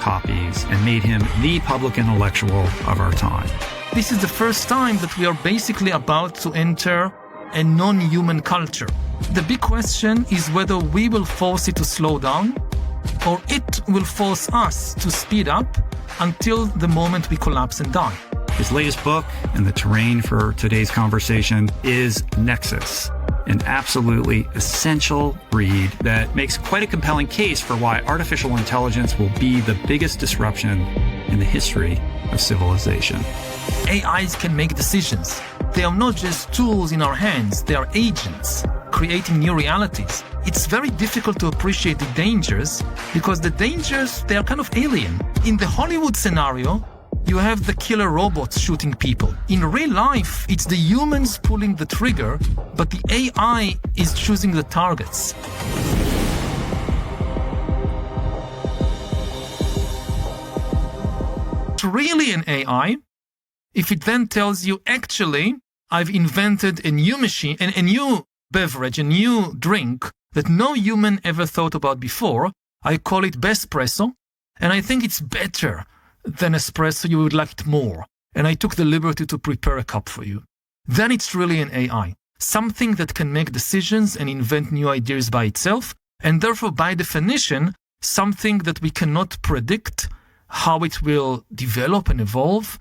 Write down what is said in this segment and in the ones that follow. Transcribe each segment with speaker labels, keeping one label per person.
Speaker 1: copies and made him the public intellectual of our time.
Speaker 2: This is the first time that we are basically about to enter a non-human culture. The big question is whether we will force it to slow down or it will force us to speed up until the moment we collapse and die.
Speaker 1: His latest book and the terrain for today's conversation is Nexus, an absolutely essential read that makes quite a compelling case for why artificial intelligence will be the biggest disruption in the history of civilization.
Speaker 2: AIs can make decisions. They are not just tools in our hands, they are agents, creating new realities. It's very difficult to appreciate the dangers because the dangers, they are kind of alien. In the Hollywood scenario, you have the killer robots shooting people. In real life, it's the humans pulling the trigger, but the AI is choosing the targets. It's really an AI if it then tells you, actually, I've invented a new machine, a new beverage, a new drink that no human ever thought about before. I call it Bespresso, and I think it's better than espresso. You would like it more. And I took the liberty to prepare a cup for you. Then it's really an AI, something that can make decisions and invent new ideas by itself, and therefore, by definition, something that we cannot predict how it will develop and evolve,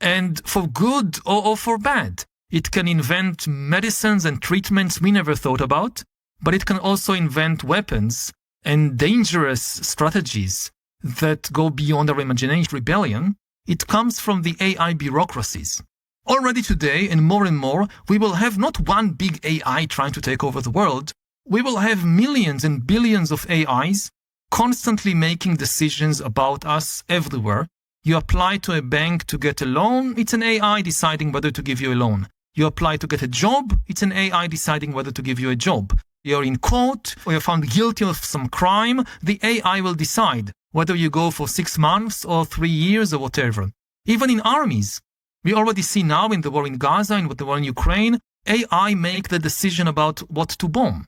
Speaker 2: and for good or for bad. It can invent medicines and treatments we never thought about, but it can also invent weapons and dangerous strategies that go beyond our imagination. Rebellion, it comes from the AI bureaucracies. Already today, and more, we will have not one big AI trying to take over the world. We will have millions and billions of AIs constantly making decisions about us everywhere. You apply to a bank to get a loan, it's an AI deciding whether to give you a loan. You apply to get a job, it's an AI deciding whether to give you a job. You're in court or you're found guilty of some crime, the AI will decide whether you go for 6 months or 3 years or whatever. Even in armies, we already see now in the war in Gaza and with the war in Ukraine, AI make the decision about what to bomb.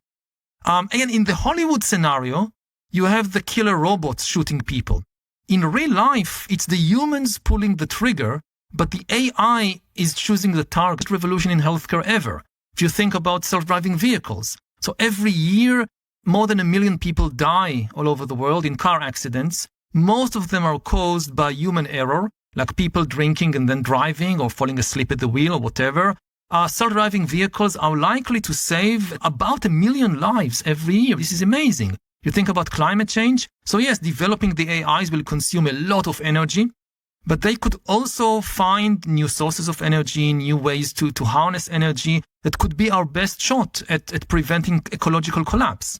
Speaker 2: And in the Hollywood scenario, you have the killer robots shooting people. In real life, it's the humans pulling the trigger, but the AI is choosing the target. Revolution in healthcare ever. If you think about self-driving vehicles. So every year, more than 1 million people die all over the world in car accidents. Most of them are caused by human error, like people drinking and then driving or falling asleep at the wheel or whatever. Self-driving vehicles are likely to save about 1 million lives every year. This is amazing. You think about climate change. So yes, developing the AIs will consume a lot of energy, but they could also find new sources of energy, new ways to harness energy that could be our best shot at preventing ecological collapse.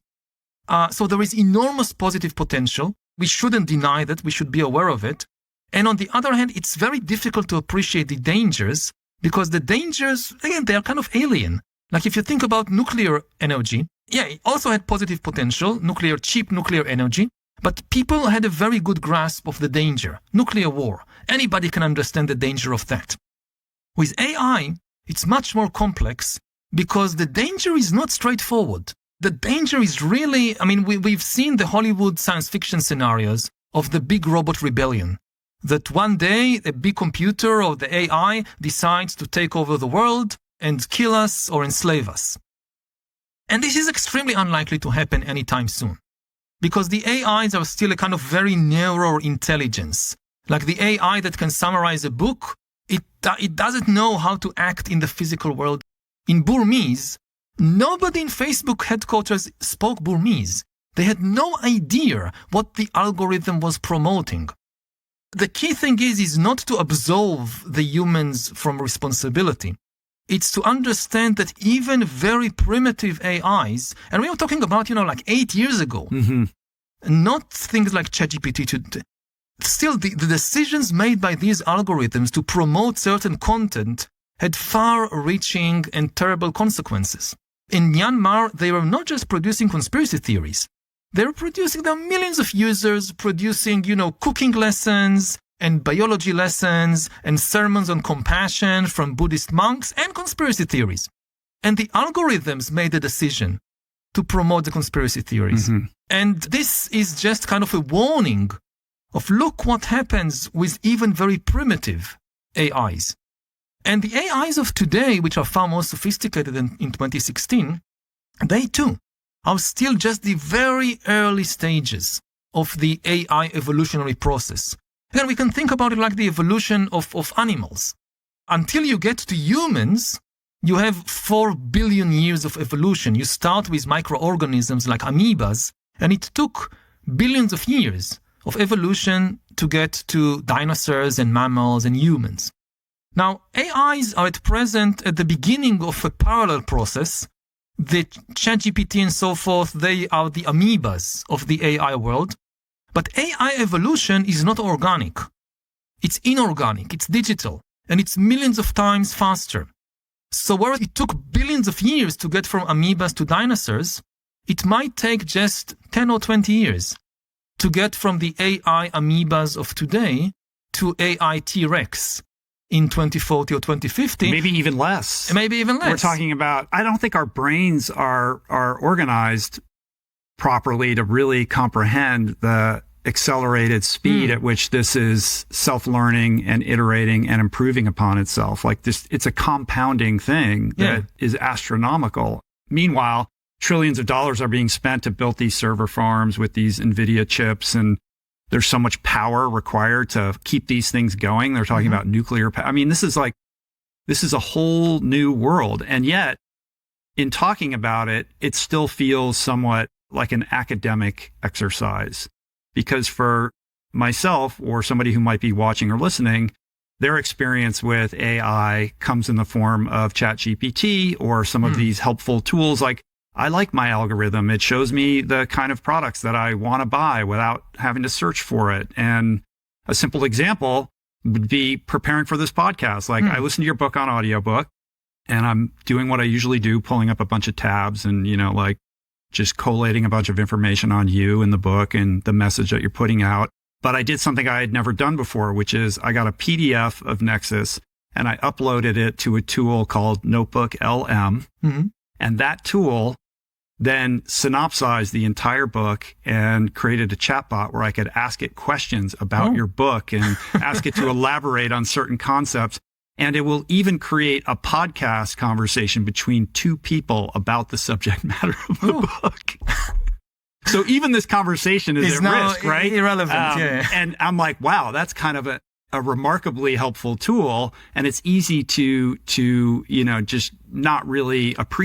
Speaker 2: So there is enormous positive potential. We shouldn't deny that. We should be aware of it. And on the other hand, it's very difficult to appreciate the dangers because the dangers, again, they are kind of alien. Like if you think about nuclear energy, yeah, it also had positive potential, cheap nuclear energy, but people had a very good grasp of the danger. Nuclear war. Anybody can understand the danger of that. With AI, it's much more complex because the danger is not straightforward. The danger is really, we've seen the Hollywood science fiction scenarios of the big robot rebellion. That one day a big computer or the AI decides to take over the world and kill us or enslave us. And this is extremely unlikely to happen anytime soon. Because the AIs are still a kind of very narrow intelligence. Like the AI that can summarize a book, it doesn't know how to act in the physical world. In Burmese, nobody in Facebook headquarters spoke Burmese. They had no idea what the algorithm was promoting. The key thing is not to absolve the humans from responsibility. It's to understand that even very primitive AIs, and we were talking about, like 8 years ago, not things like ChatGPT. Still, the decisions made by these algorithms to promote certain content had far-reaching and terrible consequences. In Myanmar, they were not just producing conspiracy theories. There are millions of users producing, cooking lessons and biology lessons and sermons on compassion from Buddhist monks and conspiracy theories. And the algorithms made the decision to promote the conspiracy theories. And this is just kind of a warning of look what happens with even very primitive AIs. And the AIs of today, which are far more sophisticated than in 2016, they too are still just the very early stages of the AI evolutionary process. And we can think about it like the evolution of animals. Until you get to humans, you have 4 billion years of evolution. You start with microorganisms like amoebas, and it took billions of years of evolution to get to dinosaurs and mammals and humans. Now, AIs are at present at the beginning of a parallel process. The ChatGPT and so forth, they are the amoebas of the AI world. But AI evolution is not organic. It's inorganic, it's digital, and it's millions of times faster. So whereas it took billions of years to get from amoebas to dinosaurs, it might take just 10 or 20 years to get from the AI amoebas of today to AI T-Rex in 2040 or 2050.
Speaker 1: Maybe even less.
Speaker 2: Maybe even less.
Speaker 1: We're talking about, I don't think our brains are organized properly to really comprehend the accelerated speed at which this is self-learning and iterating and improving upon itself. Like this, it's a compounding thing that is astronomical. Meanwhile, trillions of dollars are being spent to build these server farms with these NVIDIA chips, and there's so much power required to keep these things going. They're talking about nuclear power. I mean, this is a whole new world. And yet, in talking about it, it still feels somewhat like an academic exercise. Because for myself or somebody who might be watching or listening, their experience with AI comes in the form of ChatGPT or some of these helpful tools. Like, I like my algorithm. It shows me the kind of products that I want to buy without having to search for it. And a simple example would be preparing for this podcast. Like, I listen to your book on audiobook, and I'm doing what I usually do, pulling up a bunch of tabs and, like just collating a bunch of information on you and the book and the message that you're putting out. But I did something I had never done before, which is I got a PDF of Nexus and I uploaded it to a tool called Notebook LM. And that tool then synopsized the entire book and created a chatbot where I could ask it questions about your book and ask it to elaborate on certain concepts. And it will even create a podcast conversation between two people about the subject matter of the book. So even this conversation is at risk, right?
Speaker 2: Irrelevant,
Speaker 1: And I'm like, wow, that's kind of a remarkably helpful tool. And it's easy to just not really appreciate